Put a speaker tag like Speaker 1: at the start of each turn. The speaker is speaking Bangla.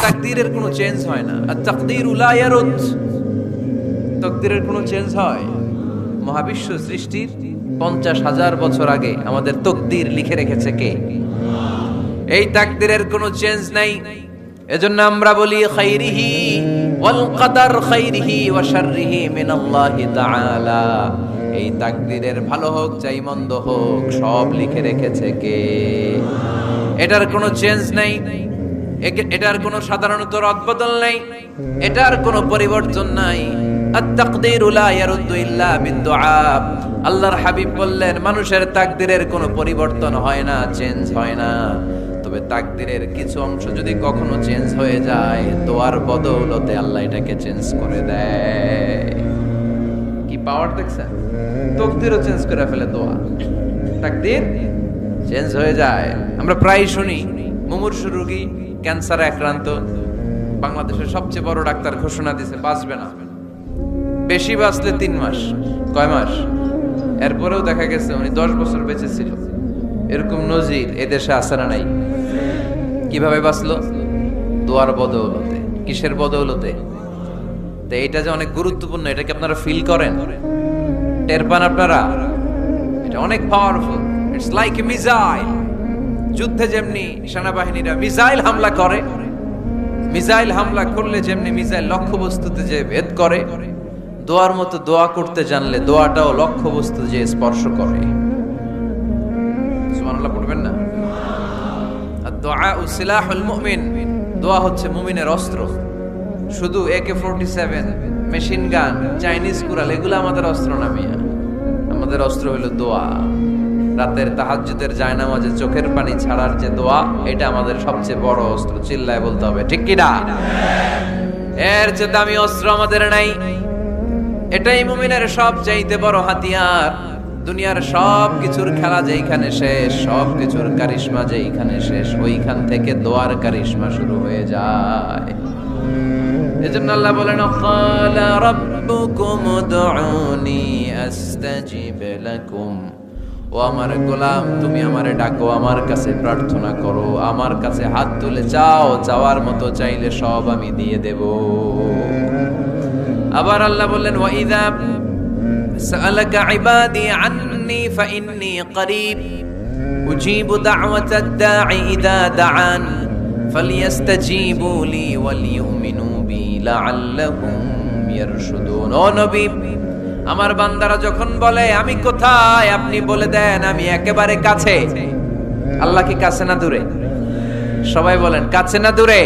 Speaker 1: তাকদীরের কোনো চেঞ্জ হয় না। আর তাকদীরু লা ইয়ারুদ, তাকদীরের কোনো চেঞ্জ হয়? মহাবিশ্ব সৃষ্টির 50,000 বছর আগে আমাদের তাকদীর লিখে রেখেছে কে? এই তাকদীরের কোনো চেঞ্জ নাই। এজন্য আমরা বলি খাইরিহি ওয়াল কদর, খাইরিহি ওয়া শাররিহি মিনাল্লাহি তাআলা। এই তাকদীরের ভালো হোক চাই মন্দ হোক সব লিখে রেখেছে কে? এটার কোনো চেঞ্জ নাই, এটার কোনো সাধারণত রদবদল নাই, এটার কোনো পরিবর্তন নাই। আত-তাকদীরু লা ইয়ারুদ্দু ইল্লা বিদ-দুআ। আল্লাহর হাবিব বললেন মানুষের তাকদীরের কোনো পরিবর্তন হয় না, চেঞ্জ হয় না। তবে তাকদীরের কিছু অংশ যদি কখনো চেঞ্জ হয়ে যায়, দোয়ার বদৌলতে আল্লাহ এটাকে চেঞ্জ করে দেয়। কি পাওয়ার দেখছেন? তাকদীরও চেঞ্জ করে ফেলে দোয়া, তাকদীর চেঞ্জ হয়ে যায়। আমরা প্রায় শুনি মুমূর্ষু রোগী, ক্যান্সারে আক্রান্ত, বাংলাদেশের সবচেয়ে বড় ডাক্তার ঘোষণা দিয়েছে বাঁচবে না, বেশি বাঁচলে 3 মাস। কয় মাস? এরপরেও দেখা গেছে উনি 10 বছর বেঁচে ছিল। এরকম নজির এদেশে আছে না নাই? কিভাবে বাঁচলো? দোয়ার বদৌলতে। কিসের বদৌলতে? তো এটা যে অনেক গুরুত্বপূর্ণ, এটা কি আপনারা ফিল করেন, টের পান আপনারা? এটা অনেক powerful. It's like a missile. যুদ্ধে যেমনি সেনাবাহিনীরা মিসাইল হামলা করে, মিসাইল হামলা করলে যেমনি মিসাইল লক্ষ্যবস্তুতে যে ভেদ করে, দোয়ার মতো দোয়া করতে জানলে দোয়াটাও লক্ষ্যবস্তু যে স্পর্শ করে। সুবহানাল্লাহ পড়বেন না? আর-দুআ সিলাহুল মুমিন। দোয়া হচ্ছে মুমিনের অস্ত্র। শুধু AK-47, মেশিন গান, চাইনিজ কুড়াল এগুলো আমাদের অস্ত্র না মিয়া। আমাদের অস্ত্র হলো দোয়া। রাতের তাহাজ্জুদের জায়নামাজে চোখের পানি ছাড়ার যে দোয়া, এটা আমাদের সবচেয়ে বড় অস্ত্র। চিল্লায় বলতে হবে ঠিক কি না? এর চেয়ে দামি অস্ত্র আমাদের নাই। এটাই মুমিনের সবচাইতে বড় হাতিয়ার। দুনিয়ার সব কিছুর খেলা যেইখানে শেষ, সব কিছুর কারিশমা যেইখানে শেষ, ওইখান থেকে দোয়ার কারিশমা শুরু হয়ে যায়। এজন্য আল্লাহ বলেন ক্বালা রাব্বুকুম উদউনি আস্তাজিব লাকুম। ও আমার গোলাম, তুমি আমারে ডাকো, আমার কাছে প্রার্থনা করো, আমার কাছে হাত তুলে চাও, চাওয়ার মতো চাইলে সব আমি দিয়ে দেব। আবার আল্লাহ বললেন ওয়া ইযা সাআলাকা ইবাদি আন্নী ফাইন্নী করিব উজিবু দাওয়াতাদ দাঈ ইযা দাআন ফালিয়াস্তাজিবু লি ওয়ালিউমিনু বি লাআল্লাহুম ইয়ারশুদুন। ও নবী, আমার বান্দারা যখন বলে আমি কোথায়, আপনি বলে দেন আমি একেবারে কাছে। আল্লাহ কি কাছে না দূরে? সবাই বলেন কাছে না দূরে?